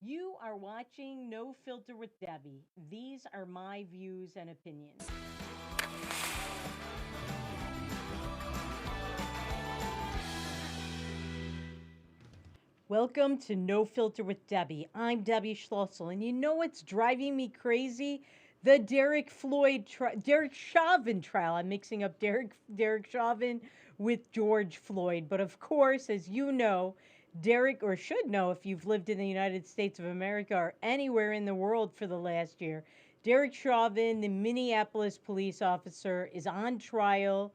You are watching No Filter with Debbie. These are my views and opinions. Welcome to No Filter with Debbie. I'm Debbie Schlossel, and you know what's driving me crazy? The Derek Chauvin trial. I'm mixing up Derek Chauvin with George Floyd, but of course, as you know, Derek, or should know if you've lived in the United States of America or anywhere in the world for the last year, Derek Chauvin, the Minneapolis police officer, is on trial.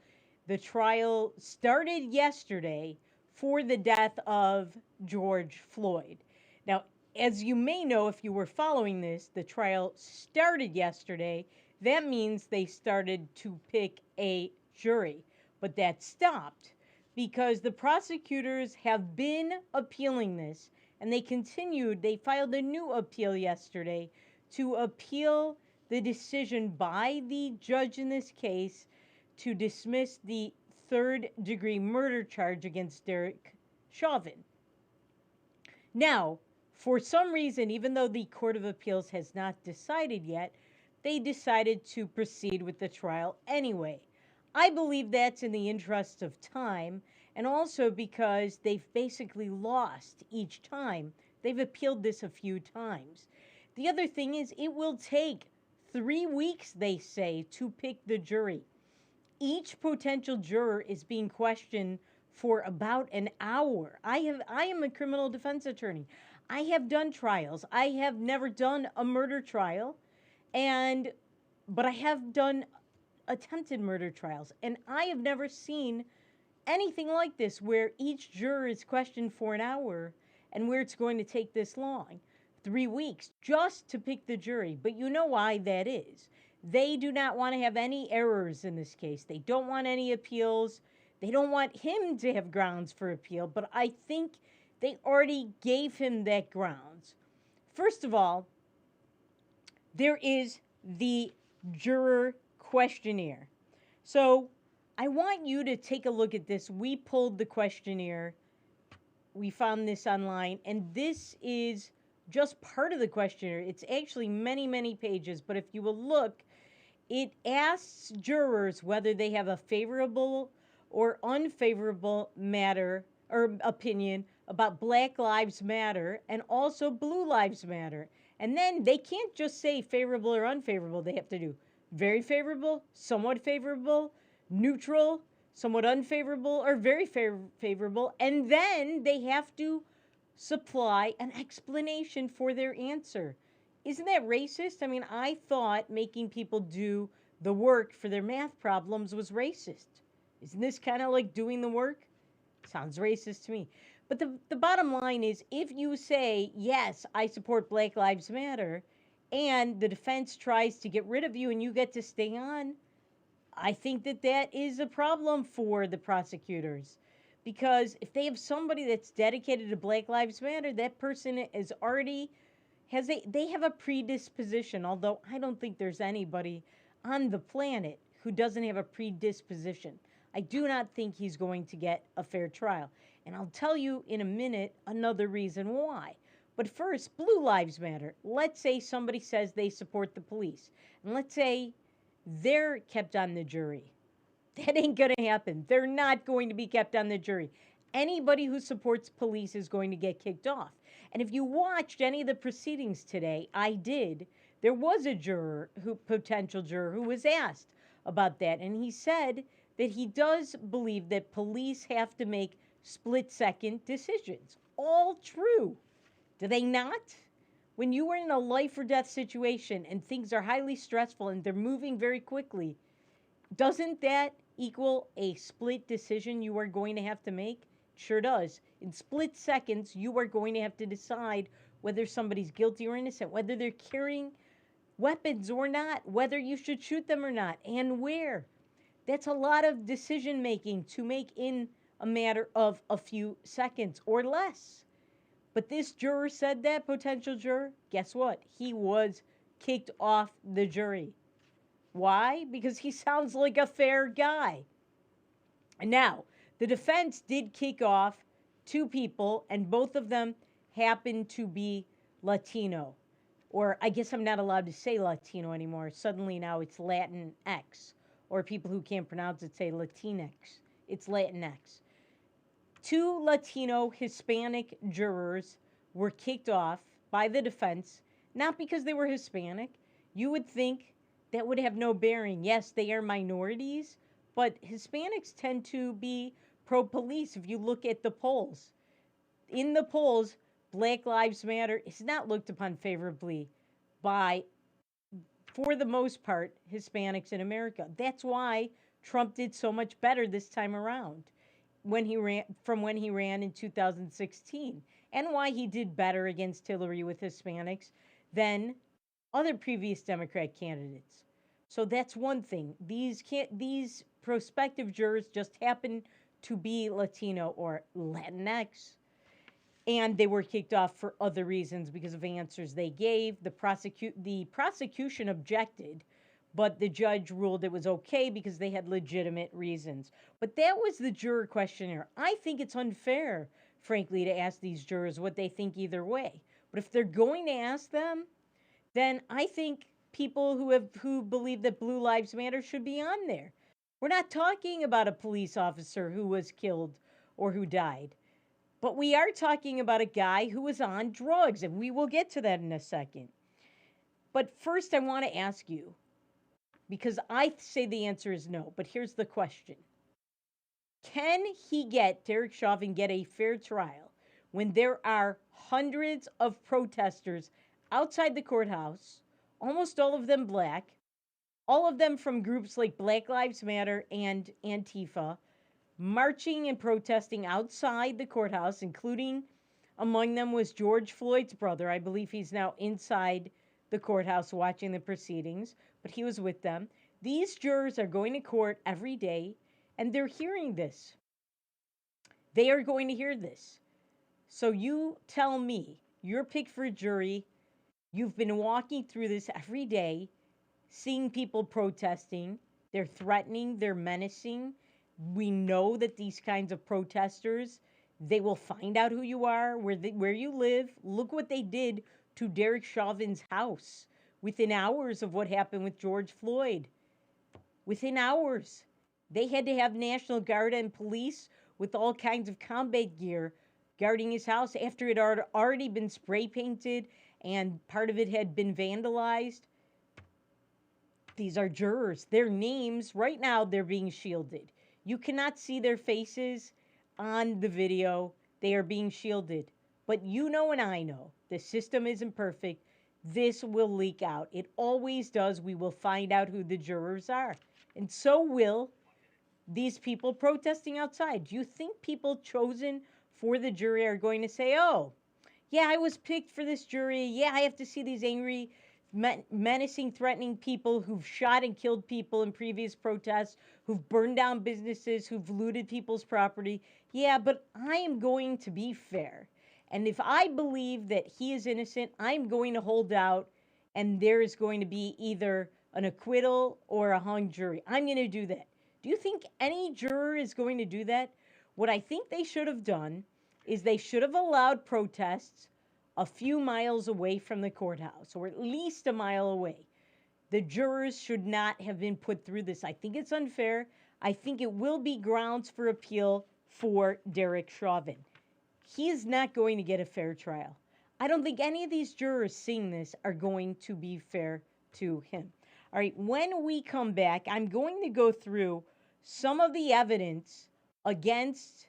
The trial started yesterday for the death of George Floyd. Now, as you may know, if you were following this, the trial started yesterday. That means they started to pick a jury, but that stopped because the prosecutors have been appealing this, and they filed a new appeal yesterday to appeal the decision by the judge in this case to dismiss the third-degree murder charge against Derek Chauvin. Now, for some reason, even though the Court of Appeals has not decided yet, they decided to proceed with the trial anyway. I believe that's in the interest of time, and also because they've basically lost each time. They've appealed this a few times. The other thing is, it will take 3 weeks, they say, to pick the jury. Each potential juror is being questioned for about an hour. I am a criminal defense attorney. I have done trials. I have never done a murder trial, and but I have done attempted murder trials, and I have never seen anything like this where each juror is questioned for an hour and where it's going to take this long. 3 weeks just to pick the jury. But you know why that is. They do not want to have any errors in this case. They don't want any appeals. They don't want him to have grounds for appeal, but I think they already gave him that grounds. First of all, there is the juror questionnaire. So I want you to take a look at this. We pulled the questionnaire. We found this online, and this is just part of the questionnaire. It's actually many, many pages, but if you will look, it asks jurors whether they have a favorable or unfavorable matter or opinion about Black Lives Matter and also Blue Lives Matter. And then they can't just say favorable or unfavorable. They have to do very favorable, somewhat favorable, neutral, somewhat unfavorable, or very favorable. And then they have to supply an explanation for their answer. Isn't that racist? I mean, I thought making people do the work for their math problems was racist. Isn't this kind of like doing the work? Sounds racist to me. But the bottom line is if you say, yes, I support Black Lives Matter, and the defense tries to get rid of you and you get to stay on, I think that that is a problem for the prosecutors. Because if they have somebody that's dedicated to Black Lives Matter, that person is already they have a predisposition, although I don't think there's anybody on the planet who doesn't have a predisposition. I do not think he's going to get a fair trial. And I'll tell you in a minute another reason why. But first, Blue Lives Matter. Let's say somebody says they support the police. And let's say they're kept on the jury. That ain't going to happen. They're not going to be kept on the jury. Anybody who supports police is going to get kicked off. And if you watched any of the proceedings today, I did, there was a potential juror, who was asked about that. And he said that he does believe that police have to make split second decisions. All true. Do they not? When you are in a life or death situation and things are highly stressful and they're moving very quickly, doesn't that equal a split decision you are going to have to make? Sure does. In split seconds, you are going to have to decide whether somebody's guilty or innocent, whether they're carrying weapons or not, whether you should shoot them or not, and where. That's a lot of decision making to make in a matter of a few seconds or less. But this juror said that, potential juror, guess what? He was kicked off the jury. Why? Because he sounds like a fair guy. And now, the defense did kick off two people, and both of them happened to be Latino, or I guess I'm not allowed to say Latino anymore. Suddenly now it's Latinx, or people who can't pronounce it say Latinx. It's Latinx. Two Latino Hispanic jurors were kicked off by the defense, not because they were Hispanic. You would think that would have no bearing. Yes, they are minorities, but Hispanics tend to be pro police if you look at the polls. In the polls, Black Lives Matter is not looked upon favorably by, for the most part, Hispanics in America. That's why Trump did so much better this time around when he ran in 2016, and why he did better against Hillary with Hispanics than other previous Democrat candidates. So that's one thing. These prospective jurors just happen to be Latino or Latinx, and they were kicked off for other reasons because of answers they gave. The prosecution objected, but the judge ruled it was okay because they had legitimate reasons. But that was the juror questionnaire. I think it's unfair, frankly, to ask these jurors what they think either way. But if they're going to ask them, then I think people who believe that Blue Lives Matter should be on there. We're not talking about a police officer who was killed or who died. But we are talking about a guy who was on drugs, and we will get to that in a second. But first, I want to ask you, because I say the answer is no, but here's the question. Can Derek Chauvin get a fair trial when there are hundreds of protesters outside the courthouse, almost all of them black, all of them from groups like Black Lives Matter and Antifa, marching and protesting outside the courthouse, including among them was George Floyd's brother. I believe he's now inside the courthouse watching the proceedings, but he was with them. These jurors are going to court every day, and they're hearing this. They are going to hear this. So you tell me, your pick for a jury, you've been walking through this every day, seeing people protesting, they're threatening, they're menacing. We know that these kinds of protesters, they will find out who you are, where you live. Look what they did to Derek Chauvin's house within hours of what happened with George Floyd. Within hours. They had to have National Guard and police with all kinds of combat gear guarding his house after it had already been spray painted and part of it had been vandalized. These are jurors. Their names, right now, they're being shielded. You cannot see their faces on the video. They are being shielded. But you know and I know the system isn't perfect. This will leak out. It always does. We will find out who the jurors are. And so will these people protesting outside. Do you think people chosen for the jury are going to say, oh, yeah, I was picked for this jury. Yeah, I have to see these angry, menacing, threatening people who've shot and killed people in previous protests, who've burned down businesses, who've looted people's property. Yeah, but I am going to be fair. And if I believe that he is innocent, I'm going to hold out, and there is going to be either an acquittal or a hung jury. I'm going to do that. Do you think any juror is going to do that? What I think they should have done is they should have allowed protests a few miles away from the courthouse, or at least a mile away. The jurors should not have been put through this. I think it's unfair. I think it will be grounds for appeal for Derek Chauvin. He is not going to get a fair trial. I don't think any of these jurors seeing this are going to be fair to him. All right, when we come back, I'm going to go through some of the evidence against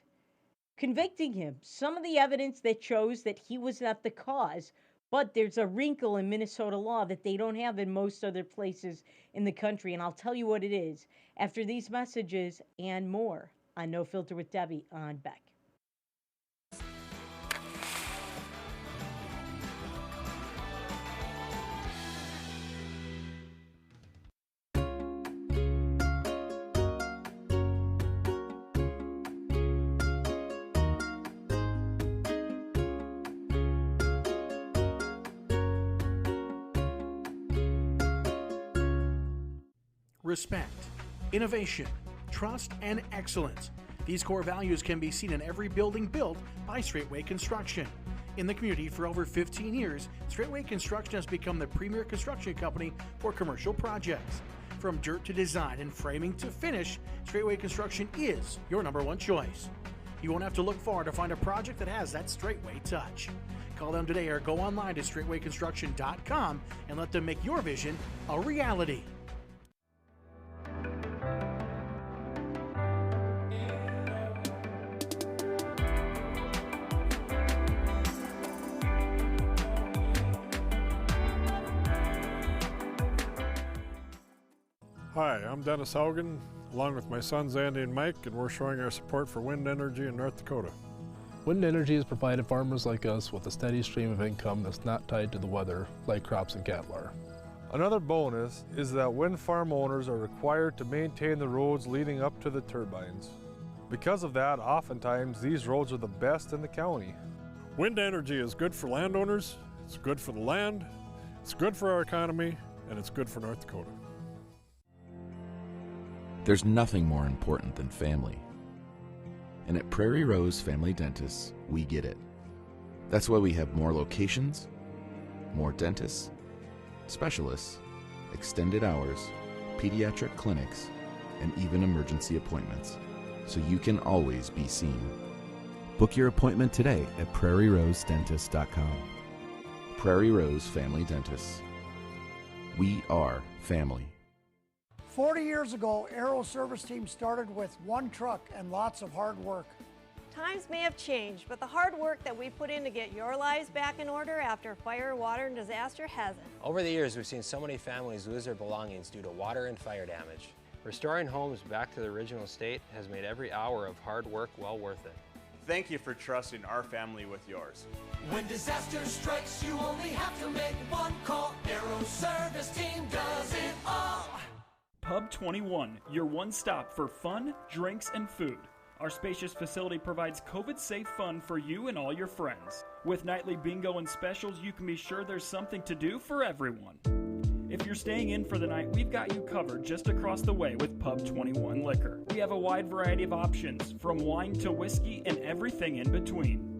convicting him, some of the evidence that shows that he was not the cause, but there's a wrinkle in Minnesota law that they don't have in most other places in the country, and I'll tell you what it is after these messages and more on No Filter with Debbie on Beck. Respect, innovation, trust, and excellence. These core values can be seen in every building built by Straightway Construction. In the community for over 15 years, Straightway Construction has become the premier construction company for commercial projects. From dirt to design and framing to finish, Straightway Construction is your number one choice. You won't have to look far to find a project that has that Straightway touch. Call them today or go online to straightwayconstruction.com and let them make your vision a reality. Hi, I'm Dennis Haugen, along with my sons Andy and Mike, and we're showing our support for wind energy in North Dakota. Wind energy has provided farmers like us with a steady stream of income that's not tied to the weather like crops and cattle are. Another bonus is that wind farm owners are required to maintain the roads leading up to the turbines. Because of that, oftentimes these roads are the best in the county. Wind energy is good for landowners, it's good for the land, it's good for our economy, and it's good for North Dakota. There's nothing more important than family. And at Prairie Rose Family Dentists, we get it. That's why we have more locations, more dentists, specialists, extended hours, pediatric clinics, and even emergency appointments, so you can always be seen. Book your appointment today at prairierosedentist.com. Prairie Rose Family Dentists. We are family. 40 years ago, Aero Service Team started with one truck and lots of hard work. Times may have changed, but the hard work that we put in to get your lives back in order after fire, water, and disaster hasn't. Over the years, we've seen so many families lose their belongings due to water and fire damage. Restoring homes back to the original state has made every hour of hard work well worth it. Thank you for trusting our family with yours. When disaster strikes, you only have to make one call. Aero Service Team does it all. Pub 21, your one stop for fun, drinks, and food. Our spacious facility provides COVID-safe fun for you and all your friends. With nightly bingo and specials, you can be sure there's something to do for everyone. If you're staying in for the night, we've got you covered just across the way with Pub 21 Liquor. We have a wide variety of options, from wine to whiskey and everything in between.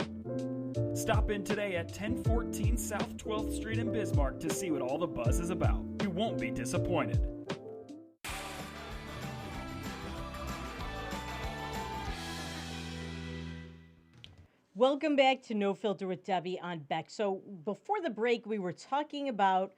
Stop in today at 1014 South 12th Street in Bismarck to see what all the buzz is about. You won't be disappointed. Welcome back to No Filter with Debbie on Beck. So before the break, we were talking about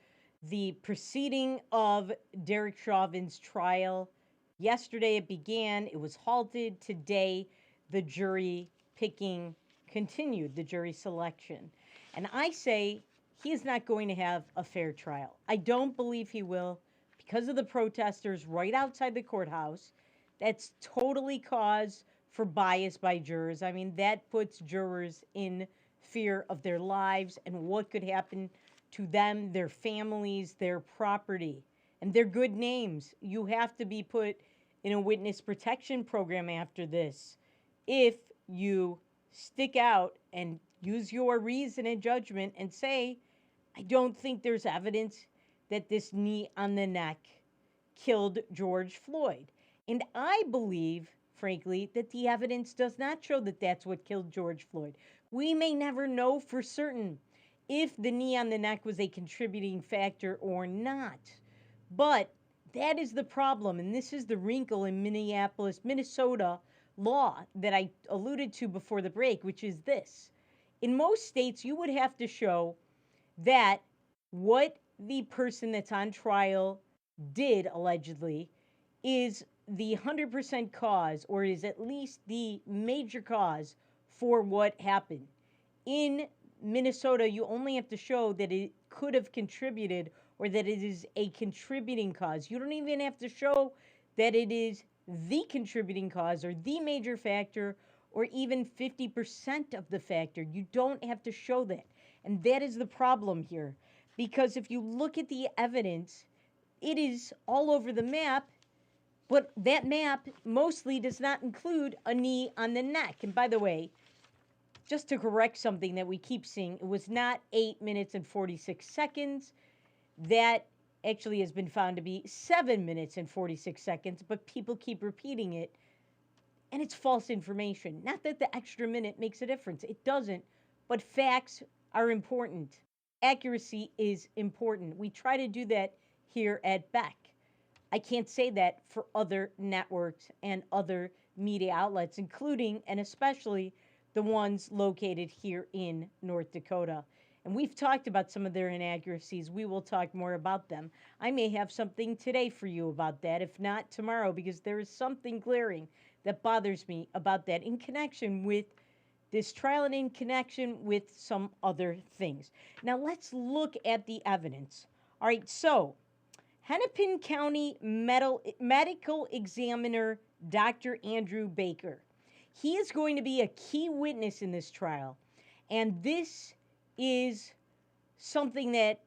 the proceeding of Derek Chauvin's trial. Yesterday it began. It was halted. Today, the jury picking continued, the jury selection. And I say he is not going to have a fair trial. I don't believe he will because of the protesters right outside the courthouse. That's totally cause for bias by jurors. I mean, that puts jurors in fear of their lives and what could happen to them, their families, their property, and their good names. You have to be put in a witness protection program after this if you stick out and use your reason and judgment and say, I don't think there's evidence that this knee on the neck killed George Floyd. And I believe, frankly, that the evidence does not show that that's what killed George Floyd. We may never know for certain if the knee on the neck was a contributing factor or not. But that is the problem, and this is the wrinkle in Minnesota law that I alluded to before the break, which is this. In most states, you would have to show that what the person that's on trial did, allegedly, is the 100% cause, or is at least the major cause for what happened. In Minnesota, you only have to show that it could have contributed or that it is a contributing cause. You don't even have to show that it is the contributing cause or the major factor or even 50% of the factor. You don't have to show that. And that is the problem here. Because if you look at the evidence, it is all over the map. But that map mostly does not include a knee on the neck. And by the way, just to correct something that we keep seeing, it was not 8 minutes and 46 seconds. That actually has been found to be 7 minutes and 46 seconds, but people keep repeating it. And it's false information. Not that the extra minute makes a difference. It doesn't but facts are important. Accuracy is important. We try to do that here at Beck. I can't say that for other networks and other media outlets, including and especially the ones located here in North Dakota. And we've talked about some of their inaccuracies. We will talk more about them. I may have something today for you about that, if not tomorrow, because there is something glaring that bothers me about that in connection with this trial and in connection with some other things. Now, let's look at the evidence. All right, so Hennepin County Medical Examiner Dr. Andrew Baker. He is going to be a key witness in this trial. And this is something that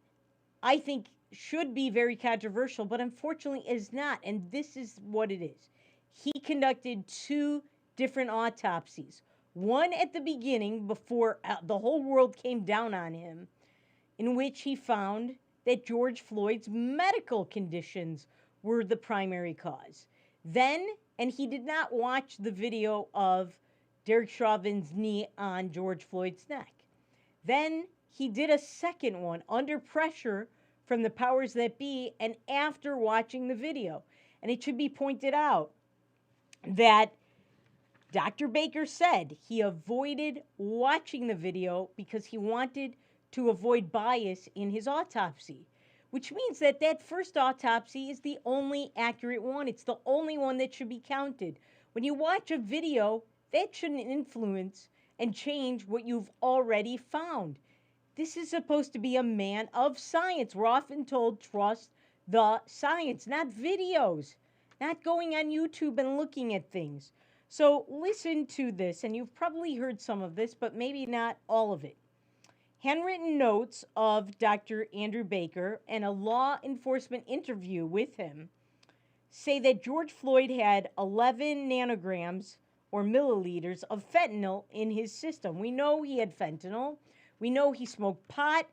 I think should be very controversial, but unfortunately is not. And this is what it is. He conducted 2 different autopsies. One at the beginning, before the whole world came down on him, in which he found that George Floyd's medical conditions were the primary cause. Then, and he did not watch the video of Derek Chauvin's knee on George Floyd's neck. Then he did a second one under pressure from the powers that be and after watching the video. And it should be pointed out that Dr. Baker said he avoided watching the video because he wanted to avoid bias in his autopsy, which means that that first autopsy is the only accurate one. It's the only one that should be counted. When you watch a video, that shouldn't influence and change what you've already found. This is supposed to be a man of science. We're often told trust the science, not videos, not going on YouTube and looking at things. So listen to this, and you've probably heard some of this, but maybe not all of it. Handwritten notes of Dr. Andrew Baker and a law enforcement interview with him say that George Floyd had 11 nanograms or milliliters of fentanyl in his system. We know he had fentanyl. We know he smoked pot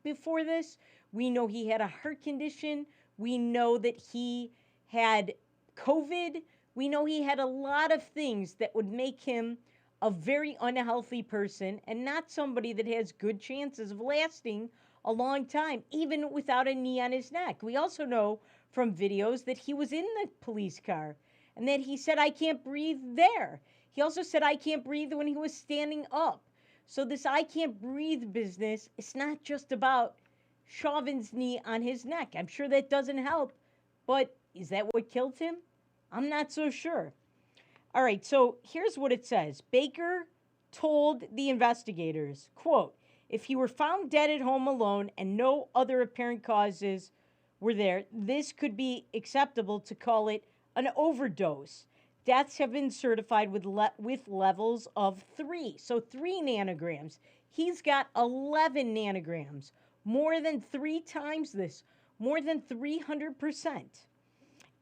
before this. We know he had a heart condition. We know that he had COVID. We know he had a lot of things that would make him a very unhealthy person and not somebody that has good chances of lasting a long time, even without a knee on his neck. We also know from videos that he was in the police car and that he said, "I can't breathe" there. He also said, "I can't breathe" when he was standing up. So this "I can't breathe" business, it's not just about Chauvin's knee on his neck. I'm sure that doesn't help, but is that what killed him? I'm not so sure. All right, so here's what it says. Baker told the investigators, quote, "If he were found dead at home alone and no other apparent causes were there, this could be acceptable to call it an overdose. Deaths have been certified with levels of 3, so 3 nanograms. He's got 11 nanograms, more than 3 times this, more than 300%.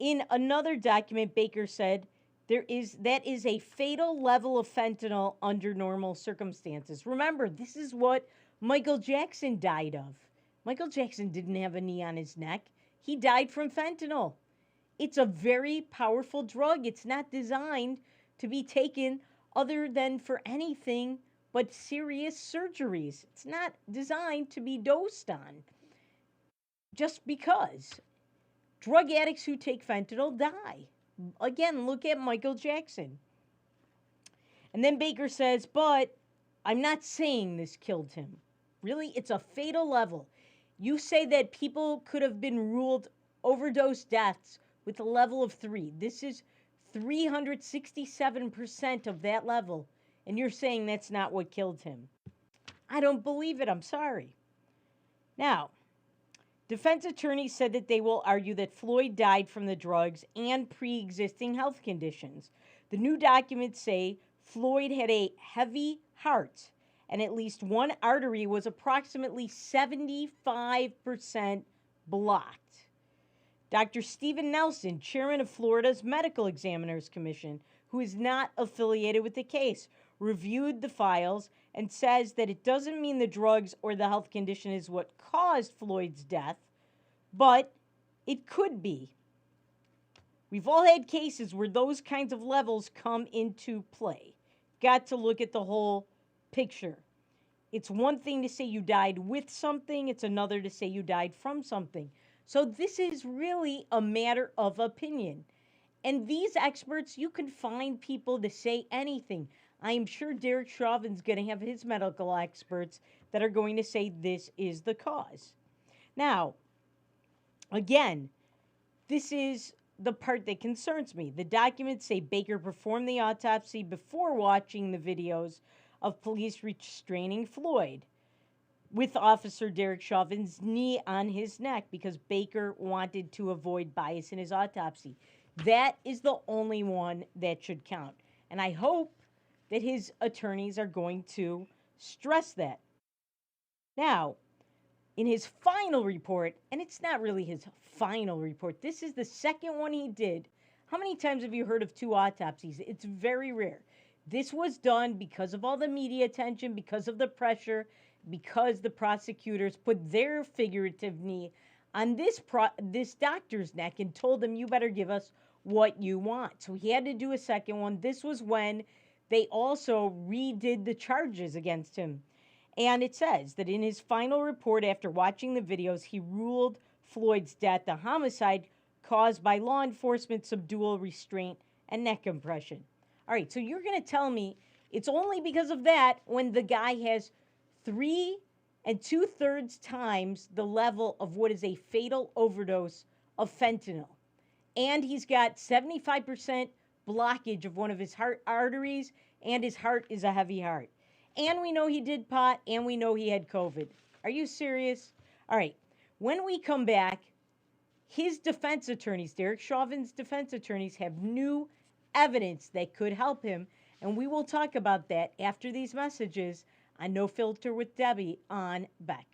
In another document, Baker said, that is a fatal level of fentanyl under normal circumstances. Remember, this is what Michael Jackson died of. Michael Jackson didn't have a knee on his neck. He died from fentanyl. It's a very powerful drug. It's not designed to be taken other than for anything but serious surgeries. It's not designed to be dosed on just because. Drug addicts who take fentanyl die. Again, look at Michael Jackson. And then Baker says, "But I'm not saying this killed him." Really, it's a fatal level. You say that people could have been ruled overdose deaths with a level of 3. This is 367% of that level. And you're saying that's not what killed him. I don't believe it. I'm sorry. Now, defense attorneys said that they will argue that Floyd died from the drugs and pre-existing health conditions. The new documents say Floyd had a heavy heart and at least one artery was approximately 75% blocked. Dr. Stephen Nelson, chairman of Florida's Medical Examiners Commission, who is not affiliated with the case, reviewed the files and says that it doesn't mean the drugs or the health condition is what caused Floyd's death, but it could be. We've all had cases where those kinds of levels come into play. Got to look at the whole picture. It's one thing to say you died with something, it's another to say you died from something. So this is really a matter of opinion. And these experts, you can find people to say anything. I am sure Derek Chauvin's going to have his medical experts that are going to say this is the cause. Now, again, this is the part that concerns me. The documents say Baker performed the autopsy before watching the videos of police restraining Floyd with Officer Derek Chauvin's knee on his neck because Baker wanted to avoid bias in his autopsy. That is the only one that should count. And I hope that his attorneys are going to stress that. Now, in his final report, and it's not really his final report, this is the second one he did. How many times have you heard of 2 autopsies? It's very rare. This was done because of all the media attention, because of the pressure, because the prosecutors put their figurative knee on this doctor's neck and told him, you better give us what you want. So he had to do a second one. This was when they also redid the charges against him. And it says that in his final report after watching the videos, he ruled Floyd's death a homicide caused by law enforcement subdual, restraint, and neck compression. All right, so you're going to tell me it's only because of that when the guy has 3 2/3 times the level of what is a fatal overdose of fentanyl. And he's got 75% blockage of one of his heart arteries, and his heart is a heavy heart. And we know he did pot, and we know he had COVID. Are you serious? All right, when we come back, his defense attorneys, Derek Chauvin's defense attorneys, have new evidence that could help him, and we will talk about that after these messages on No Filter with Debbie on Beck.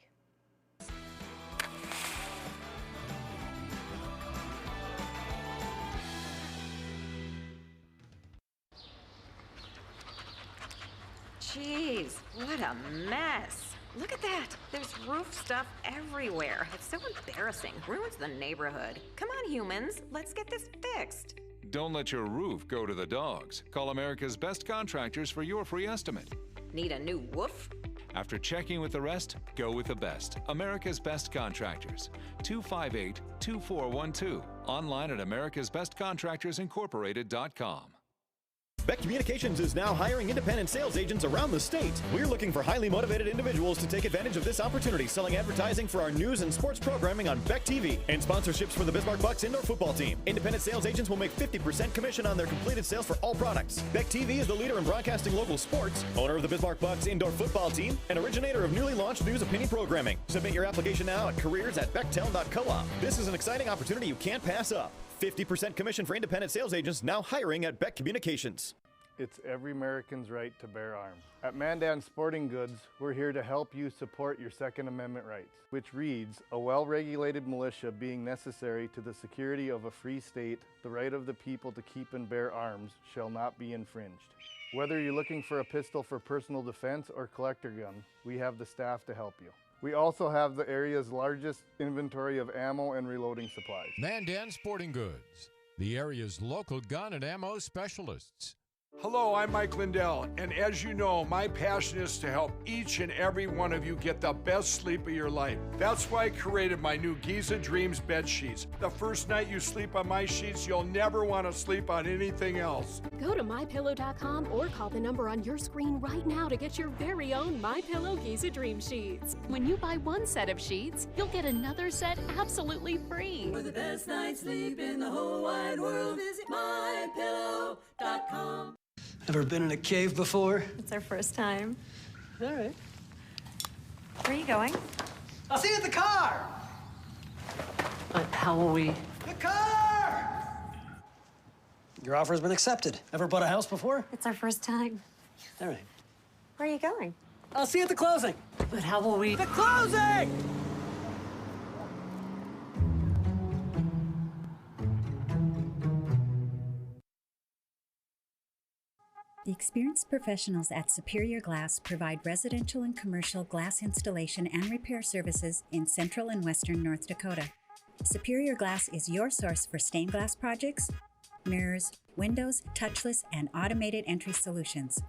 Jeez, what a mess. Look at that. There's roof stuff everywhere. It's so embarrassing. Ruins the neighborhood. Come on, humans. Let's get this fixed. Don't let your roof go to the dogs. Call America's Best Contractors for your free estimate. Need a new woof? After checking with the rest, go with the best. America's Best Contractors. 258-2412. Online at americasbestcontractorsincorporated.com. Beck Communications is now hiring independent sales agents around the state. We're looking for highly motivated individuals to take advantage of this opportunity, selling advertising for our news and sports programming on Beck TV and sponsorships for the Bismarck Bucks indoor football team. Independent sales agents will make 50% commission on their completed sales for all products. Beck TV is the leader in broadcasting local sports, owner of the Bismarck Bucks indoor football team, and originator of newly launched news opinion programming. Submit your application now at careers@bechtel.coop. This is an exciting opportunity you can't pass up. 50% commission for independent sales agents now hiring at Beck Communications. It's every American's right to bear arms. At Mandan Sporting Goods, we're here to help you support your Second Amendment rights, which reads, a well-regulated militia being necessary to the security of a free state, the right of the people to keep and bear arms shall not be infringed. Whether you're looking for a pistol for personal defense or collector gun, we have the staff to help you. We also have the area's largest inventory of ammo and reloading supplies. Mandan Sporting Goods, the area's local gun and ammo specialists. Hello, I'm Mike Lindell, and as you know, my passion is to help each and every one of you get the best sleep of your life. That's why I created my new Giza Dreams bed sheets. The first night you sleep on my sheets, you'll never want to sleep on anything else. Go to mypillow.com or call the number on your screen right now to get your very own MyPillow Giza Dream sheets. When you buy one set of sheets, you'll get another set absolutely free. For the best night's sleep in the whole wide world, visit mypillow.com. Ever been in a cave before? It's our first time. All right. Where are you going? I'll see you at the car! How will we? The car! Your offer has been accepted. Ever bought a house before? It's our first time. All right. Where are you going? I'll see you at the closing. But how will we? The closing! The experienced professionals at Superior Glass provide residential and commercial glass installation and repair services in central and western North Dakota. Superior Glass is your source for stained glass projects, mirrors, windows, touchless, and automated entry solutions.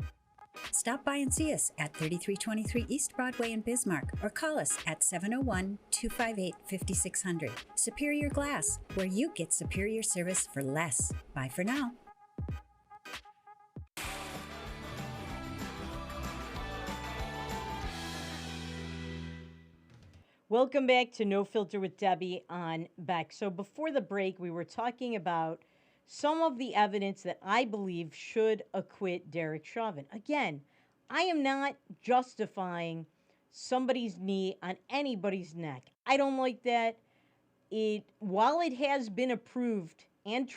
Stop by and see us at 3323 East Broadway in Bismarck or call us at 701-258-5600. Superior Glass, where you get superior service for less. Bye for now. Welcome back to No Filter with Debbie on Beck. So before the break, we were talking about some of the evidence that I believe should acquit Derek Chauvin. Again, I am not justifying somebody's knee on anybody's neck. I don't like that. While it has been approved and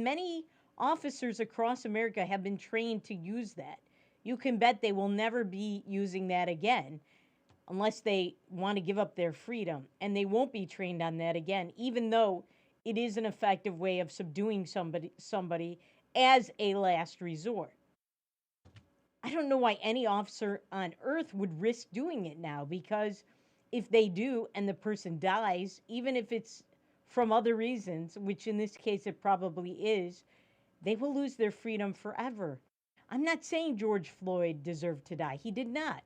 many officers across America have been trained to use that, you can bet they will never be using that again unless they want to give up their freedom. And they won't be trained on that again, even though it is an effective way of subduing somebody as a last resort. I don't know why any officer on earth would risk doing it now, because if they do and the person dies, even if it's from other reasons, which in this case it probably is, they will lose their freedom forever. I'm not saying George Floyd deserved to die. He did not.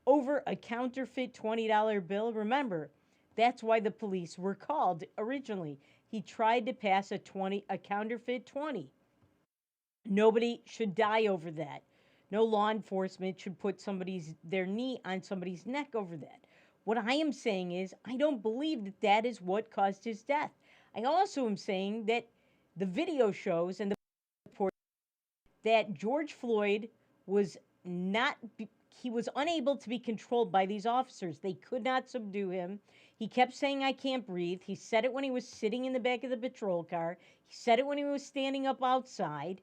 Over a counterfeit $20 bill. Remember, that's why the police were called originally. He tried to pass a counterfeit 20. Nobody should die over that. No law enforcement should put their knee on somebody's neck over that. What I am saying is, I don't believe that that is what caused his death. I also am saying that the video shows and the report that George Floyd was unable to be controlled by these officers. They could not subdue him. He kept saying, "I can't breathe." He said it when he was sitting in the back of the patrol car. He said it when he was standing up outside.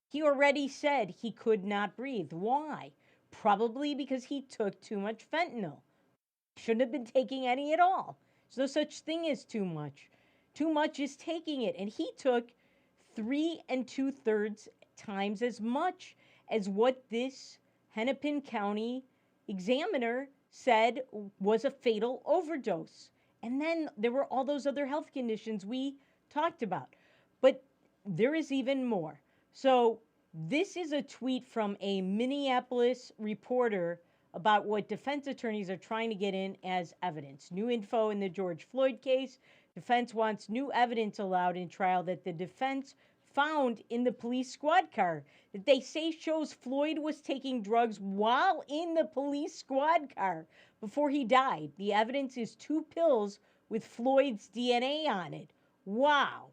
He already said he could not breathe. Why? Probably because he took too much fentanyl. Shouldn't have been taking any at all. There's no such thing as too much. Too much is taking it. And he took 3 2/3 times as much as what this Hennepin County examiner said was a fatal overdose. And then there were all those other health conditions we talked about. But there is even more. So this is a tweet from a Minneapolis reporter about what defense attorneys are trying to get in as evidence. New info in the George Floyd case. Defense wants new evidence allowed in trial that the defense found in the police squad car that they say shows Floyd was taking drugs while in the police squad car before he died. The evidence is 2 pills with Floyd's DNA on it. Wow.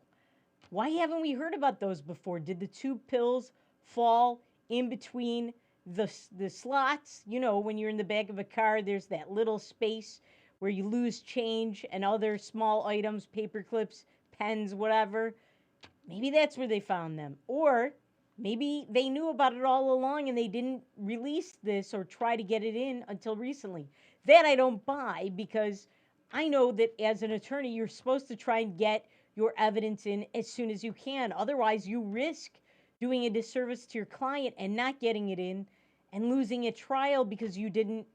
Why haven't we heard about those before? Did the 2 pills fall in between the slots? You know, when you're in the back of a car, there's that little space where you lose change and other small items, paper clips, pens, whatever. Maybe that's where they found them. Or maybe they knew about it all along and they didn't release this or try to get it in until recently. That I don't buy, because I know that as an attorney, you're supposed to try and get your evidence in as soon as you can. Otherwise, you risk doing a disservice to your client and not getting it in and losing a trial because you didn't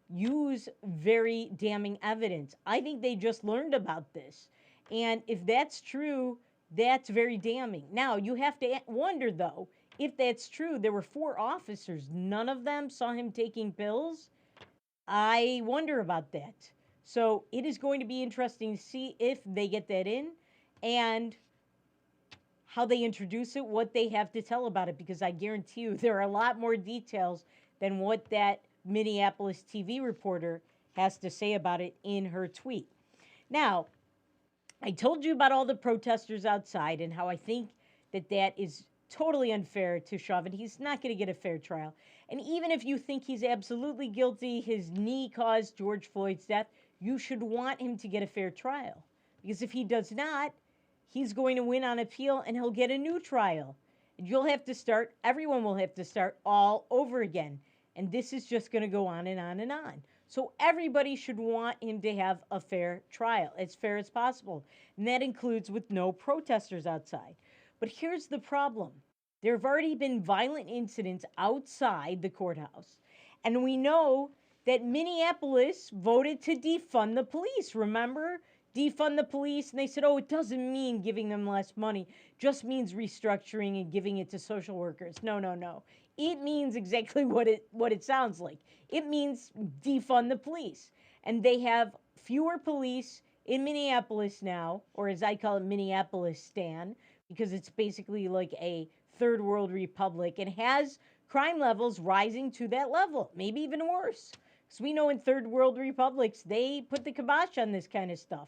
use very damning evidence. I think they just learned about this. And if that's true, that's very damning. Now, you have to wonder, though, if that's true, there were 4 officers. None of them saw him taking pills. I wonder about that. So it is going to be interesting to see if they get that in and how they introduce it, what they have to tell about it, because I guarantee you there are a lot more details than what that Minneapolis TV reporter has to say about it in her tweet. Now, I told you about all the protesters outside and how I think that that is totally unfair to Chauvin. He's not going to get a fair trial. And even if you think he's absolutely guilty, his knee caused George Floyd's death, you should want him to get a fair trial. Because if he does not, he's going to win on appeal and he'll get a new trial. And everyone will have to start all over again. And this is just going to go on and on and on. So everybody should want him to have a fair trial, as fair as possible. And that includes with no protesters outside. But here's the problem. There have already been violent incidents outside the courthouse. And we know that Minneapolis voted to defund the police. Remember? Defund the police. And they said, oh, it doesn't mean giving them less money. Just means restructuring and giving it to social workers. No. It means exactly what it sounds like. It means defund the police. And they have fewer police in Minneapolis now, or as I call it, Minneapolis Stan, because it's basically like a third world republic and has crime levels rising to that level, maybe even worse. Because we know in third world republics, they put the kibosh on this kind of stuff.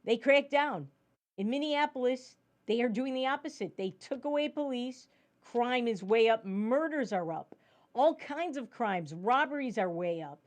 They crack down. In Minneapolis, they are doing the opposite. They took away police. Crime is way up. Murders are up. All kinds of crimes. Robberies are way up.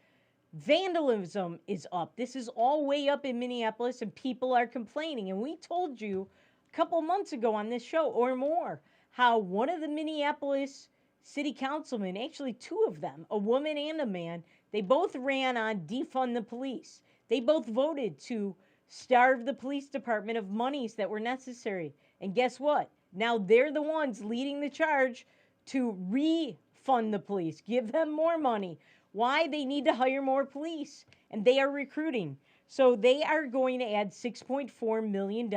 Vandalism is up. This is all way up in Minneapolis, and people are complaining. And we told you a couple months ago on this show or more how one of the Minneapolis city councilmen, actually two of them, a woman and a man, they both ran on defund the police. They both voted to starve the police department of monies that were necessary. And guess what? Now they're the ones leading the charge to refund the police, give them more money. Why? They need to hire more police, and they are recruiting. So they are going to add $6.4 million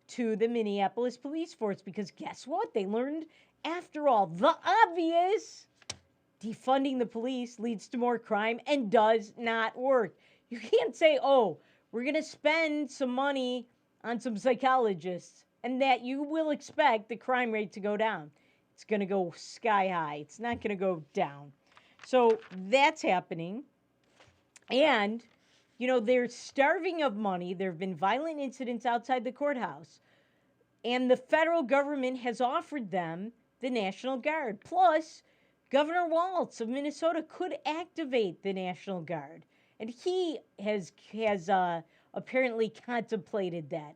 to the Minneapolis police force because guess what? They learned, after all, the obvious. Defunding the police leads to more crime and does not work. You can't say, oh, we're going to spend some money on some psychologists and that you will expect the crime rate to go down. It's going to go sky high. It's not going to go down. So that's happening. And, you know, they're starving of money. There have been violent incidents outside the courthouse. And the federal government has offered them the National Guard. Plus, Governor Walz of Minnesota could activate the National Guard. And he has apparently contemplated that.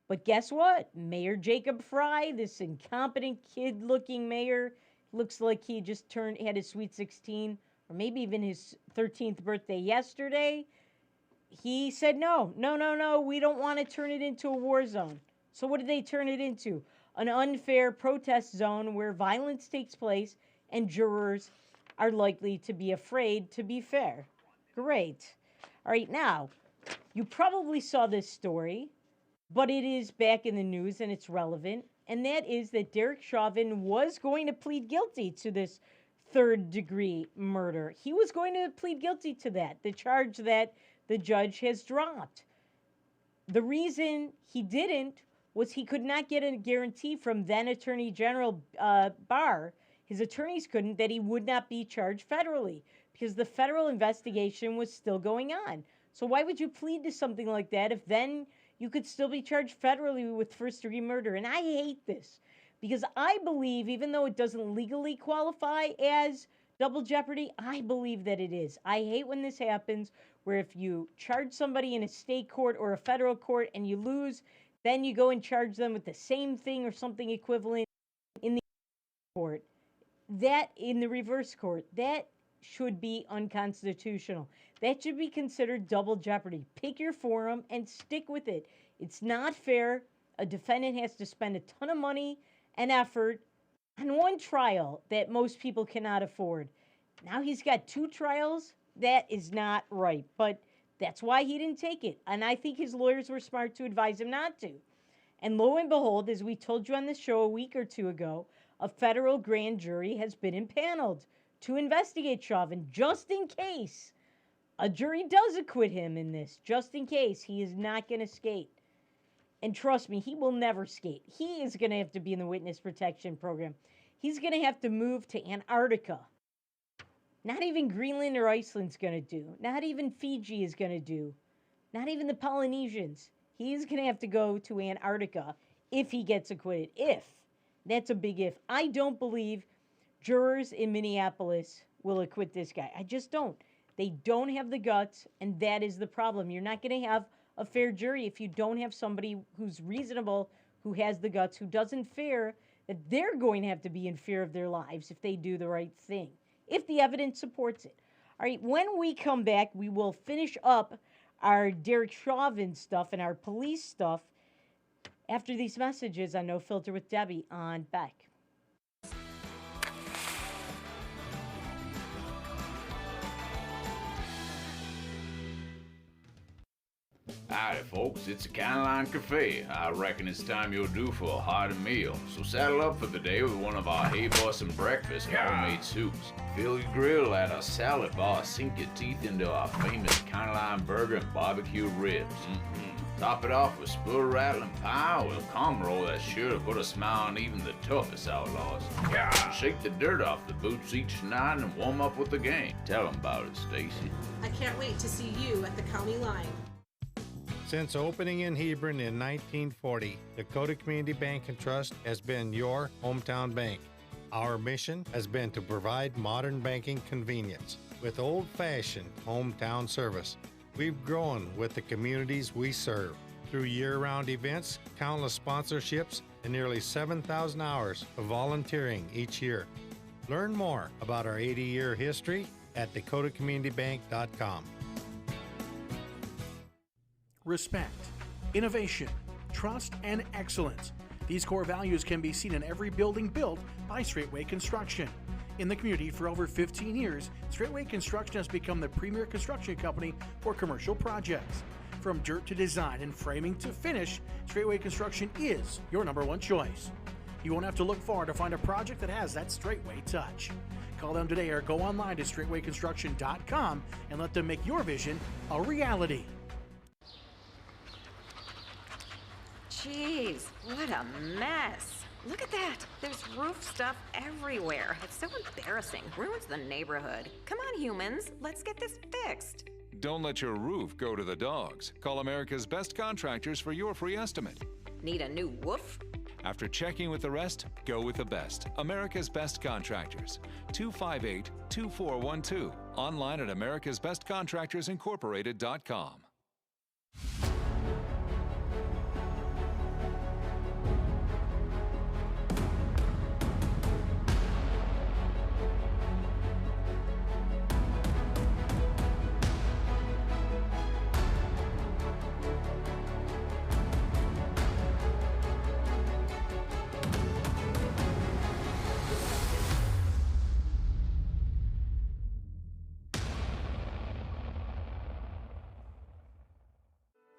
But guess what? Mayor Jacob Fry, this incompetent kid-looking mayor, looks like he just had his Sweet 16, or maybe even his 13th birthday yesterday. He said, no, we don't want to turn it into a war zone. So what did they turn it into? An unfair protest zone where violence takes place and jurors are likely to be afraid to be fair. Great. All right, now, you probably saw this story, but it is back in the news and it's relevant. And that is that Derek Chauvin was going to plead guilty to this third-degree murder. He was going to plead guilty to that, the charge that the judge has dropped. The reason he didn't was he could not get a guarantee from then Attorney General Barr. His attorneys couldn't, that he would not be charged federally because the federal investigation was still going on. So why would you plead to something like that if then you could still be charged federally with first-degree murder? And I hate this because I believe, even though it doesn't legally qualify as double jeopardy, I believe that it is. I hate when this happens, where if you charge somebody in a state court or a federal court and you lose, then you go and charge them with the same thing or something equivalent in the court. That, in the reverse court, that should be unconstitutional. That should be considered double jeopardy. Pick your forum and stick with it. It's not fair. A defendant has to spend a ton of money and effort on one trial that most people cannot afford. Now he's got two trials. That is not right. But that's why he didn't take it. And I think his lawyers were smart to advise him not to. And lo and behold, as we told you on this show a week or two ago, a federal grand jury has been impaneled to investigate Chauvin, just in case a jury does acquit him in this, just in case. He is not going to skate. And trust me, he will never skate. He is going to have to be in the witness protection program. He's going to have to move to Antarctica. Not even Greenland or Iceland's going to do. Not even Fiji is going to do. Not even the Polynesians. He's going to have to go to Antarctica if he gets acquitted. If. That's a big if. I don't believe jurors in Minneapolis will acquit this guy. I just don't. They don't have the guts, and that is the problem. You're not going to have a fair jury if you don't have somebody who's reasonable, who has the guts, who doesn't fear that they're going to have to be in fear of their lives if they do the right thing, if the evidence supports it. All right, when we come back, we will finish up our Derek Chauvin stuff and our police stuff after these messages on No Filter with Debbie on Beck. Howdy, folks. It's a Line Cafe. I reckon it's time you're due for a hearty meal. So saddle up for the day with one of our hay-bussin' breakfast homemade soups. Fill your grill at our salad bar. Sink your teeth into our famous Line burger and barbecue ribs. Top it off with spoon-rattling pie with a calm roll that's sure to put a smile on even the toughest outlaws. Shake the dirt off the boots each night and warm up with the game. Tell them about it, Stacy. I can't wait to see you at the county line. Since opening in Hebron in 1940, Dakota Community Bank and Trust has been your hometown bank. Our mission has been to provide modern banking convenience with old-fashioned hometown service. We've grown with the communities we serve. Through year-round events, countless sponsorships, and nearly 7,000 hours of volunteering each year. Learn more about our 80-year history at dakotacommunitybank.com. Respect, innovation, trust, and excellence. These core values can be seen in every building built by Straightway Construction. In the community for over 15 years, Straightway Construction has become the premier construction company for commercial projects. From dirt to design and framing to finish, Straightway Construction is your #1 choice. You won't have to look far to find a project that has that Straightway touch. Call them today or go online to straightwayconstruction.com and let them make your vision a reality. Jeez, what a mess. Look at that. There's roof stuff everywhere. It's so embarrassing. Ruins the neighborhood. Come on, humans. Let's get this fixed. Don't let your roof go to the dogs. Call America's Best Contractors for your free estimate. Need a new woof? After checking with the rest, go with the best. America's Best Contractors. 258-2412. Online at americasbestcontractorsincorporated.com.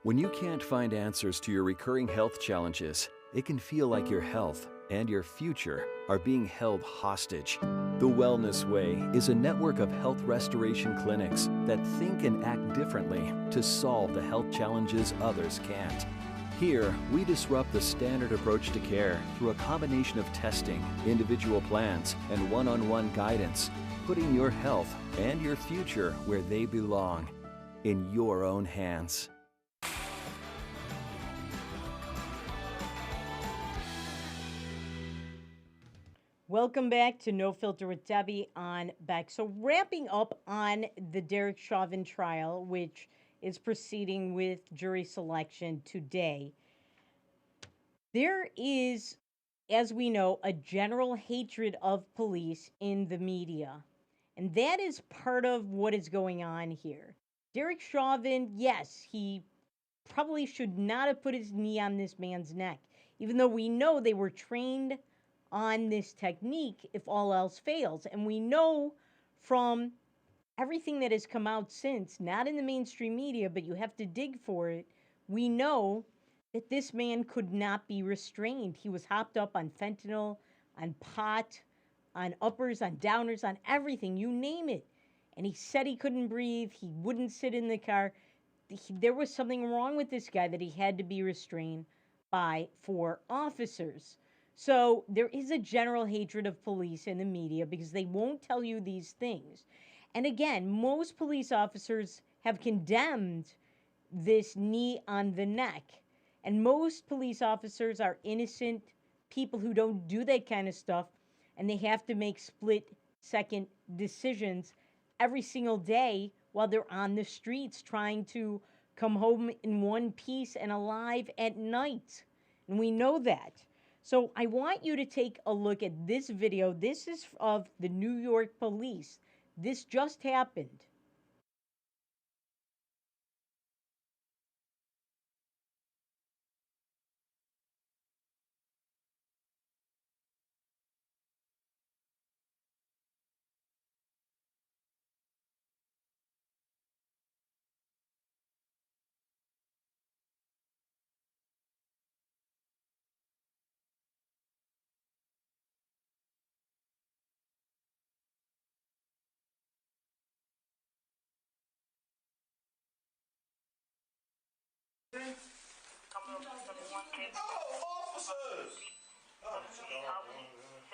When you can't find answers to your recurring health challenges, it can feel like your health and your future are being held hostage. The Wellness Way is a network of health restoration clinics that think and act differently to solve the health challenges others can't. Here, we disrupt the standard approach to care through a combination of testing, individual plans, and one-on-one guidance, putting your health and your future where they belong, in your own hands. Welcome back to No Filter with Debbie on Beck. So wrapping up on the Derek Chauvin trial, which is proceeding with jury selection today, there is, as we know, a general hatred of police in the media. And that is part of what is going on here. Derek Chauvin, yes, he probably should not have put his knee on this man's neck, even though we know they were trained on this technique if all else fails. And we know from everything that has come out since, not in the mainstream media, but you have to dig for it, we know that this man could not be restrained. He was hopped up on fentanyl, on pot, on uppers, on downers, on everything, you name it. And he said he couldn't breathe, he wouldn't sit in the car. There was something wrong with this guy that he had to be restrained by 4 officers. So there is a general hatred of police in the media because they won't tell you these things. And again, most police officers have condemned this knee on the neck. And most police officers are innocent people who don't do that kind of stuff. And they have to make split-second decisions every single day while they're on the streets trying to come home in one piece and alive at night. And we know that. So I want you to take a look at this video. This is of the New York police. This just happened.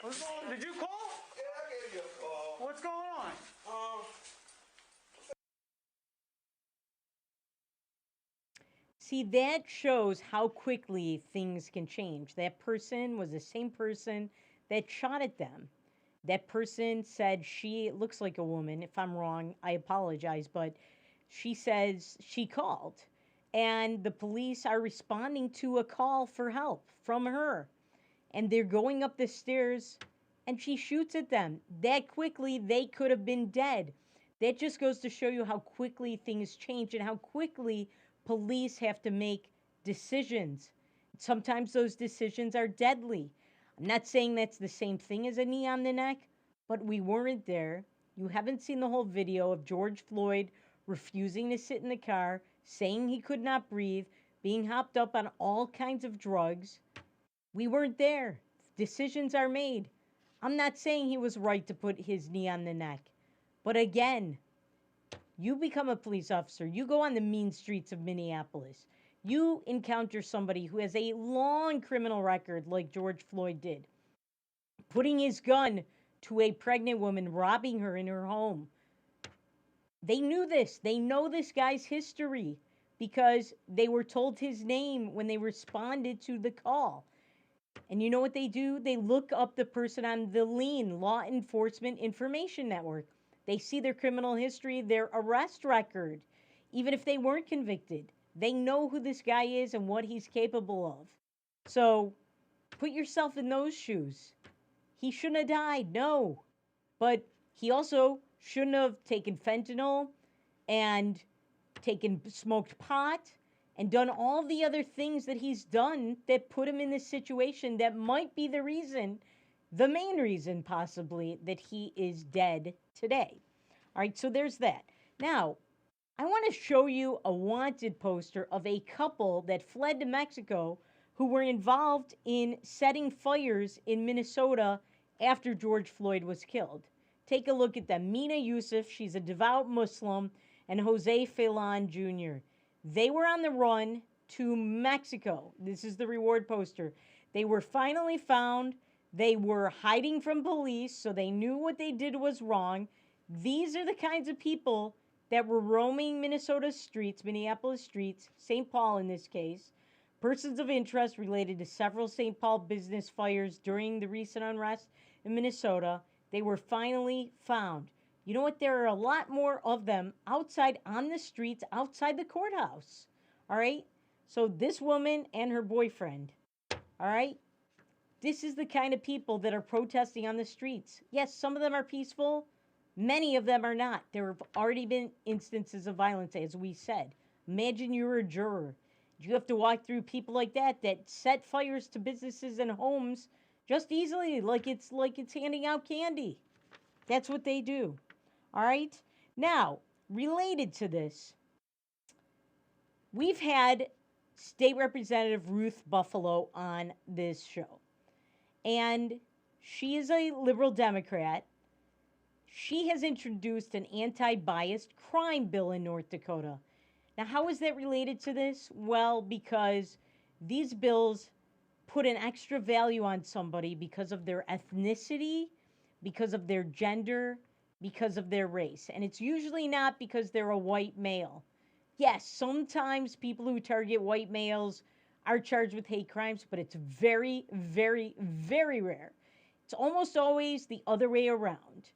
What's going on? Did you call? Yeah, I gave you a call. What's going on? See, that shows how quickly things can change. That person was the same person that shot at them. That person said she looks like a woman. If I'm wrong, I apologize, but she says she called. And the police are responding to a call for help from her. And they're going up the stairs and she shoots at them. That quickly, they could have been dead. That just goes to show you how quickly things change and how quickly police have to make decisions. Sometimes those decisions are deadly. I'm not saying that's the same thing as a knee on the neck, but we weren't there. You haven't seen the whole video of George Floyd refusing to sit in the car, saying he could not breathe, being hopped up on all kinds of drugs. We weren't there. Decisions are made. I'm not saying he was right to put his knee on the neck. But again, you become a police officer. You go on the mean streets of Minneapolis. You encounter somebody who has a long criminal record like George Floyd did, putting his gun to a pregnant woman, robbing her in her home. They knew this. They know this guy's history because they were told his name when they responded to the call. And you know what they do? They look up the person on the LEAN, Law Enforcement Information Network. They see their criminal history, their arrest record, even if they weren't convicted. They know who this guy is and what he's capable of. So put yourself in those shoes. He shouldn't have died, no. But he also shouldn't have taken fentanyl and smoked pot and done all the other things that he's done that put him in this situation that might be the reason, the main reason possibly, that he is dead today. All right, so there's that. Now, I want to show you a wanted poster of a couple that fled to Mexico who were involved in setting fires in Minnesota after George Floyd was killed. Take a look at them. Mina Yusuf, she's a devout Muslim, and Jose Felon Jr. They were on the run to Mexico. This is the reward poster. They were finally found. They were hiding from police, so they knew what they did was wrong. These are the kinds of people that were roaming Minnesota streets, Minneapolis streets, St. Paul in this case, persons of interest related to several St. Paul business fires during the recent unrest in Minnesota. They were finally found. You know what? There are a lot more of them outside on the streets, outside the courthouse. All right? So this woman and her boyfriend, all right? This is the kind of people that are protesting on the streets. Yes, some of them are peaceful. Many of them are not. There have already been instances of violence, as we said. Imagine you're a juror. You have to walk through people like that set fires to businesses and homes just easily, like it's handing out candy. That's what they do. All right? Now, related to this, we've had State Representative Ruth Buffalo on this show. And she is a liberal Democrat. She has introduced an anti-biased crime bill in North Dakota. Now, how is that related to this? Well, because these bills put an extra value on somebody because of their ethnicity, because of their gender, because of their race. And it's usually not because they're a white male. Yes, sometimes people who target white males are charged with hate crimes, but it's very, very, very rare. It's almost always the other way around.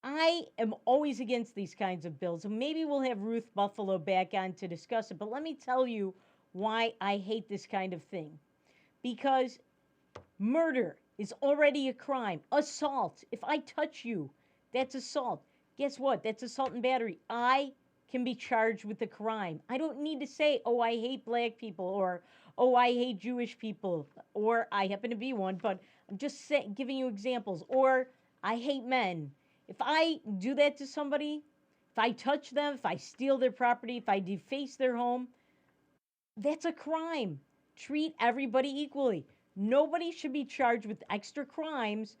I am always against these kinds of bills. And maybe we'll have Ruth Buffalo back on to discuss it. But let me tell you why I hate this kind of thing. Because murder is already a crime. Assault. If I touch you, that's assault. Guess what? That's assault and battery. I can be charged with a crime. I don't need to say, oh, I hate black people, or, oh, I hate Jewish people, or I happen to be one, but I'm just giving you examples, or I hate men. If I do that to somebody, if I touch them, if I steal their property, if I deface their home, that's a crime. Treat everybody equally. Nobody should be charged with extra crimes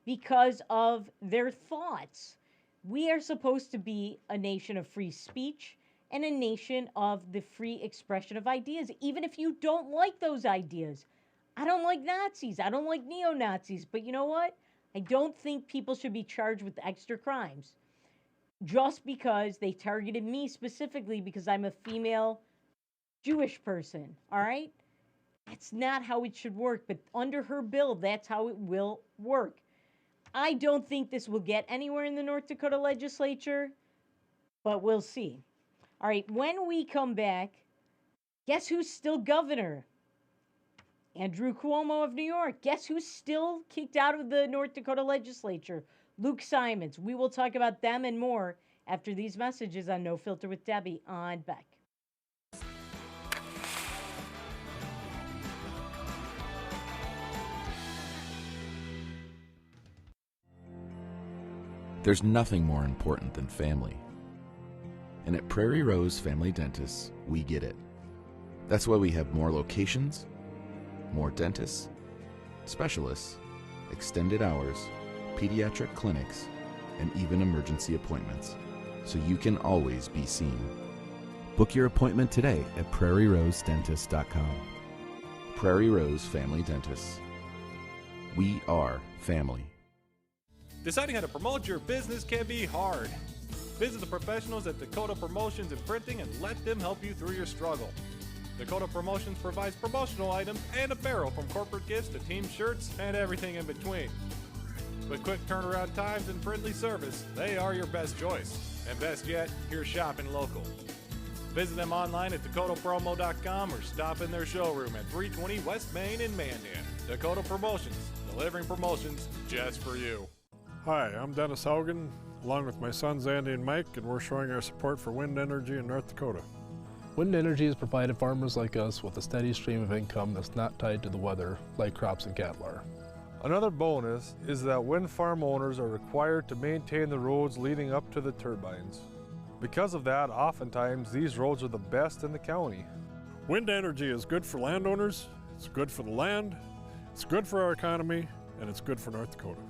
because of their thoughts. We are supposed to be a nation of free speech and a nation of the free expression of ideas, even if you don't like those ideas. I don't like Nazis. I don't like neo-Nazis. But you know what? I don't think people should be charged with extra crimes just because they targeted me specifically because I'm a female Jewish person. All right? That's not how it should work. But under her bill, that's how it will work. I don't think this will get anywhere in the North Dakota legislature, but we'll see. All right, when we come back, guess who's still governor? Andrew Cuomo of New York. Guess who's still kicked out of the North Dakota legislature? Luke Simons. We will talk about them and more after these messages on No Filter with Debbie on Beck. There's nothing more important than family. And at Prairie Rose Family Dentists, we get it. That's why we have more locations, more dentists, specialists, extended hours, pediatric clinics, and even emergency appointments, so you can always be seen. Book your appointment today at prairierosedentist.com. Prairie Rose Family Dentists. We are family. Deciding how to promote your business can be hard. Visit the professionals at Dakota Promotions and Printing and let them help you through your struggle. Dakota Promotions provides promotional items and apparel from corporate gifts to team shirts and everything in between. With quick turnaround times and friendly service, they are your best choice. And best yet, you're shopping local. Visit them online at dakotapromo.com or stop in their showroom at 320 West Main in Mandan. Dakota Promotions, delivering promotions just for you. Hi, I'm Dennis Haugen, along with my sons Andy and Mike, and we're showing our support for wind energy in North Dakota. Wind energy has provided farmers like us with a steady stream of income that's not tied to the weather like crops and cattle are. Another bonus is that wind farm owners are required to maintain the roads leading up to the turbines. Because of that, oftentimes these roads are the best in the county. Wind energy is good for landowners, it's good for the land, it's good for our economy, and it's good for North Dakota.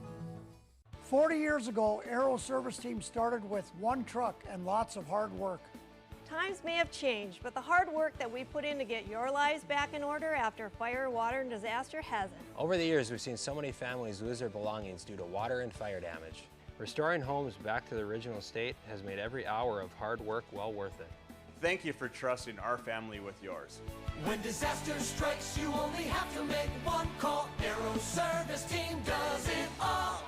40 years ago, Aero Service Team started with one truck and lots of hard work. Times may have changed, but the hard work that we put in to get your lives back in order after fire, water, and disaster hasn't. Over the years, we've seen so many families lose their belongings due to water and fire damage. Restoring homes back to the original state has made every hour of hard work well worth it. Thank you for trusting our family with yours. When disaster strikes, you only have to make one call. Aero Service Team does it all.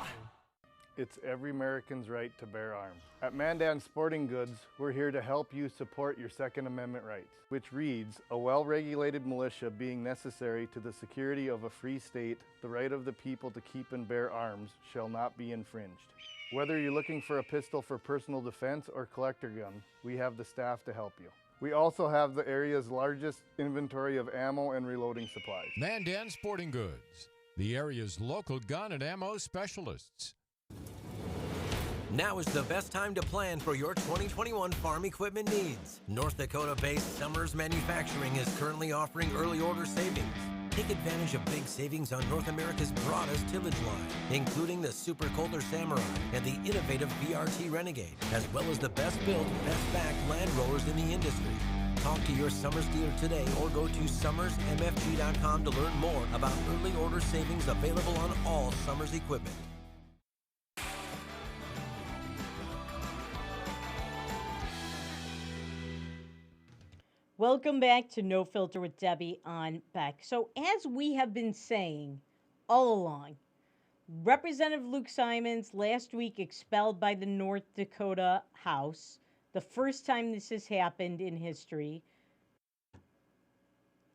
It's every American's right to bear arms. At Mandan Sporting Goods, we're here to help you support your Second Amendment rights, which reads, a well-regulated militia being necessary to the security of a free state, the right of the people to keep and bear arms shall not be infringed. Whether you're looking for a pistol for personal defense or collector gun, we have the staff to help you. We also have the area's largest inventory of ammo and reloading supplies. Mandan Sporting Goods, the area's local gun and ammo specialists. Now is the best time to plan for your 2021 farm equipment needs. North Dakota-based Summers Manufacturing is currently offering early order savings. Take advantage of big savings on North America's broadest tillage line, including the Super Coulter Samurai and the innovative VRT Renegade, as well as the best-built, best-backed land rollers in the industry. Talk to your Summers dealer today or go to summersmfg.com to learn more about early order savings available on all Summers equipment. Welcome back to No Filter with Debbie on Beck. So as we have been saying all along, Representative Luke Simons last week expelled by the North Dakota House, the first time this has happened in history.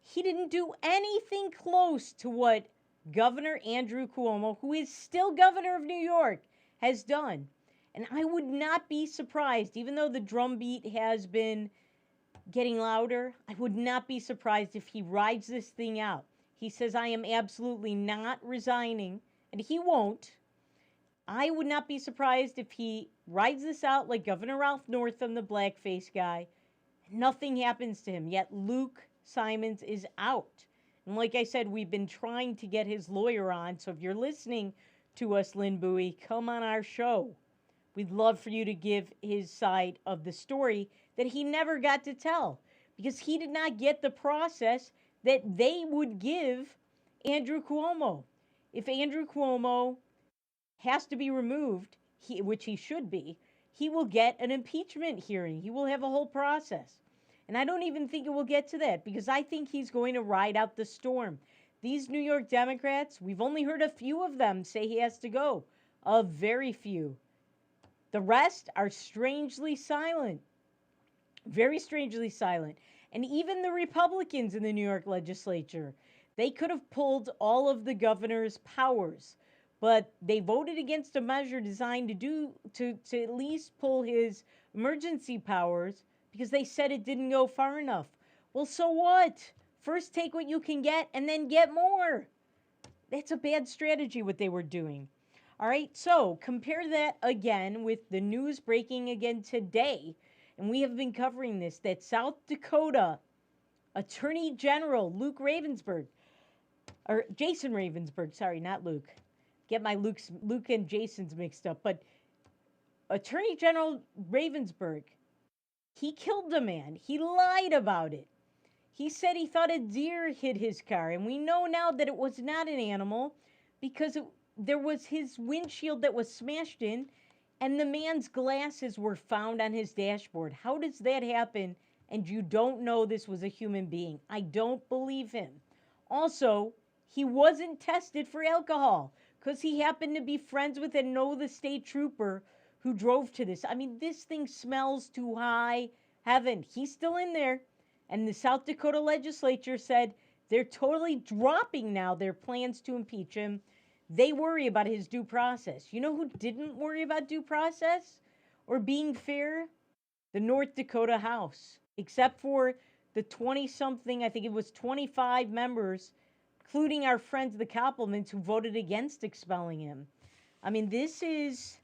He didn't do anything close to what Governor Andrew Cuomo, who is still governor of New York, has done. And I would not be surprised, even though the drumbeat has been getting louder, I would not be surprised if he rides this thing out. He says, I am absolutely not resigning, and he won't. I would not be surprised if he rides this out like Governor Ralph Northam, the blackface guy, and nothing happens to him. Yet Luke Simons is out. And like I said, we've been trying to get his lawyer on, so if you're listening to us, Lynn Bowie, come on our show. We'd love for you to give his side of the story that he never got to tell because he did not get the process that they would give Andrew Cuomo. If Andrew Cuomo has to be removed, which he should be, he will get an impeachment hearing. He will have a whole process. And I don't even think it will get to that because I think he's going to ride out the storm. These New York Democrats, we've only heard a few of them say he has to go. A very few. The rest are strangely silent. Very strangely silent. And even the Republicans in the New York legislature, they could have pulled all of the governor's powers, but they voted against a measure designed to at least pull his emergency powers because they said it didn't go far enough. Well, so what? First take what you can get and then get more. That's a bad strategy what they were doing. All right, so compare that again with the news breaking again today. And we have been covering this, that South Dakota Attorney General Luke Ravensburg, or Jason Ravensburg, sorry, not Luke. Get my Luke and Jason's mixed up. But Attorney General Ravensburg, he killed a man. He lied about it. He said he thought a deer hit his car. And we know now that it was not an animal because there was his windshield that was smashed in and the man's glasses were found on his dashboard. How does that happen and you don't know this was a human being? I don't believe him. Also, he wasn't tested for alcohol because he happened to be friends with and know the state trooper who drove to this. I mean, this thing smells to high heaven. He's still in there. And the South Dakota legislature said they're totally dropping now their plans to impeach him. They worry about his due process. You know who didn't worry about due process or being fair? The North Dakota House. Except for the 20-something, I think it was 25 members, including our friends, the Koppelmans, who voted against expelling him. I mean, this is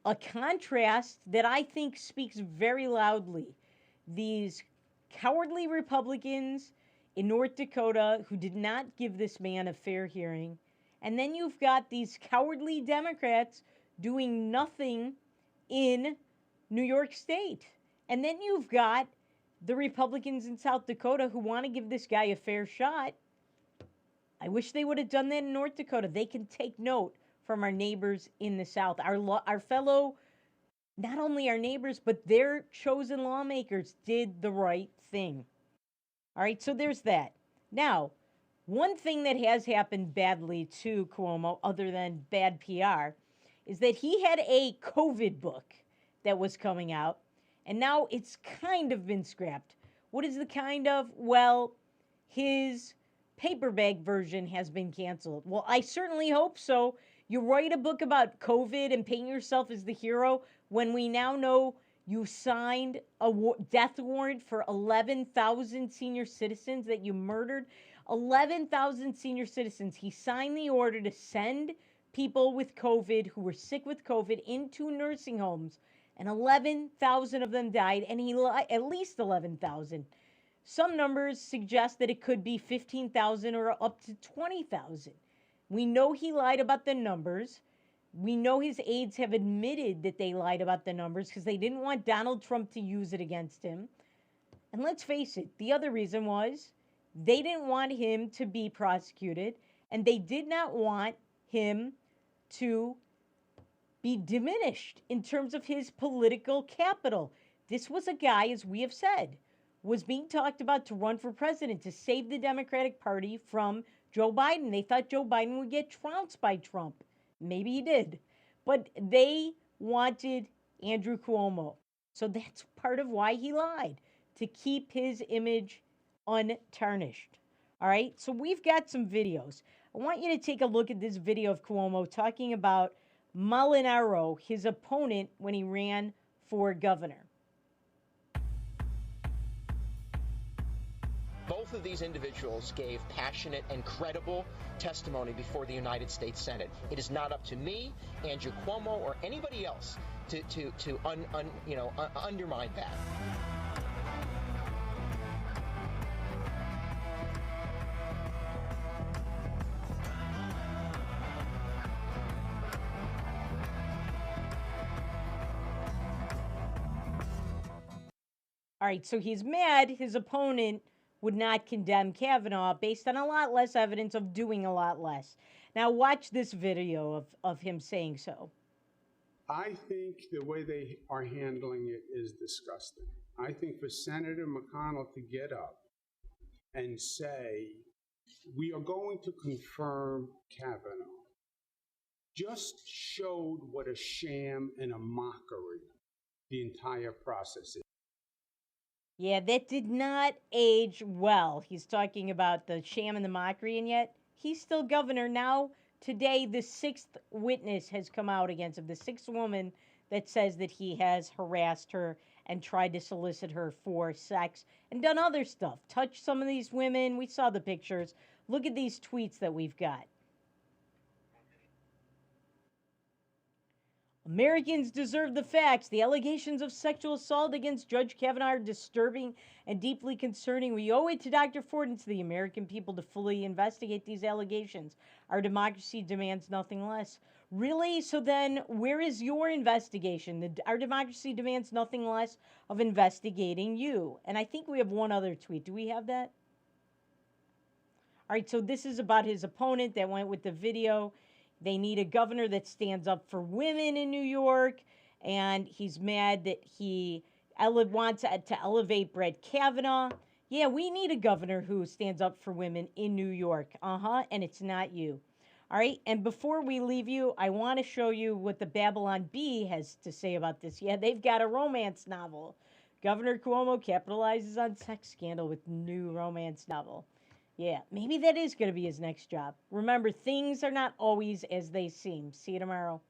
a contrast that I think speaks very loudly. These cowardly Republicans in North Dakota who did not give this man a fair hearing. And then you've got these cowardly Democrats doing nothing in New York State. And then you've got the Republicans in South Dakota who want to give this guy a fair shot. I wish they would have done that in North Dakota. They can take note from our neighbors in the South. Our fellow, not only our neighbors, but their chosen lawmakers did the right thing. All right, so there's that. Now, one thing that has happened badly to Cuomo, other than bad PR, is that he had a COVID book that was coming out, and now it's kind of been scrapped. What is the kind of? Well, his paperback version has been canceled. Well, I certainly hope so. You write a book about COVID and paint yourself as the hero when we now know you signed a death warrant for 11,000 senior citizens that you murdered. 11,000 senior citizens. He signed the order to send people with COVID who were sick with COVID into nursing homes, and 11,000 of them died, and he lied, at least 11,000. Some numbers suggest that it could be 15,000 or up to 20,000. We know he lied about the numbers. We know his aides have admitted that they lied about the numbers because they didn't want Donald Trump to use it against him. And let's face it, the other reason was they didn't want him to be prosecuted, and they did not want him to be diminished in terms of his political capital. This was a guy, as we have said, was being talked about to run for president to save the Democratic Party from Joe Biden. They thought Joe Biden would get trounced by Trump. Maybe he did. But they wanted Andrew Cuomo. So that's part of why he lied, to keep his image untarnished. All right, so we've got some videos. I want you to take a look at this video of Cuomo talking about Molinaro, his opponent when he ran for governor. Both of these individuals gave passionate and credible testimony before the United States Senate. It is not up to me, Andrew Cuomo, or anybody else to undermine that. All right, so he's mad his opponent would not condemn Kavanaugh based on a lot less evidence of doing a lot less. Now, watch this video of him saying so. I think the way they are handling it is disgusting. I think for Senator McConnell to get up and say, we are going to confirm Kavanaugh, just showed what a sham and a mockery the entire process is. Yeah, that did not age well. He's talking about the sham and the mockery, and yet he's still governor. Now, today, the sixth witness has come out against him, the sixth woman that says that he has harassed her and tried to solicit her for sex and done other stuff. Touched some of these women. We saw the pictures. Look at these tweets that we've got. Americans deserve the facts. The allegations of sexual assault against Judge Kavanaugh are disturbing and deeply concerning. We owe it to Dr. Ford and to the American people to fully investigate these allegations. Our democracy demands nothing less. Really? So then, where is your investigation? Our democracy demands nothing less of investigating you. And I think we have one other tweet. Do we have that? All right, so this is about his opponent that went with the video. They need a governor that stands up for women in New York, and he's mad that he wants to elevate Brett Kavanaugh. Yeah, we need a governor who stands up for women in New York. And it's not you. All right, and before we leave you, I want to show you what the Babylon Bee has to say about this. Yeah, they've got a romance novel. Governor Cuomo capitalizes on sex scandal with new romance novel. Yeah, maybe that is going to be his next job. Remember, things are not always as they seem. See you tomorrow.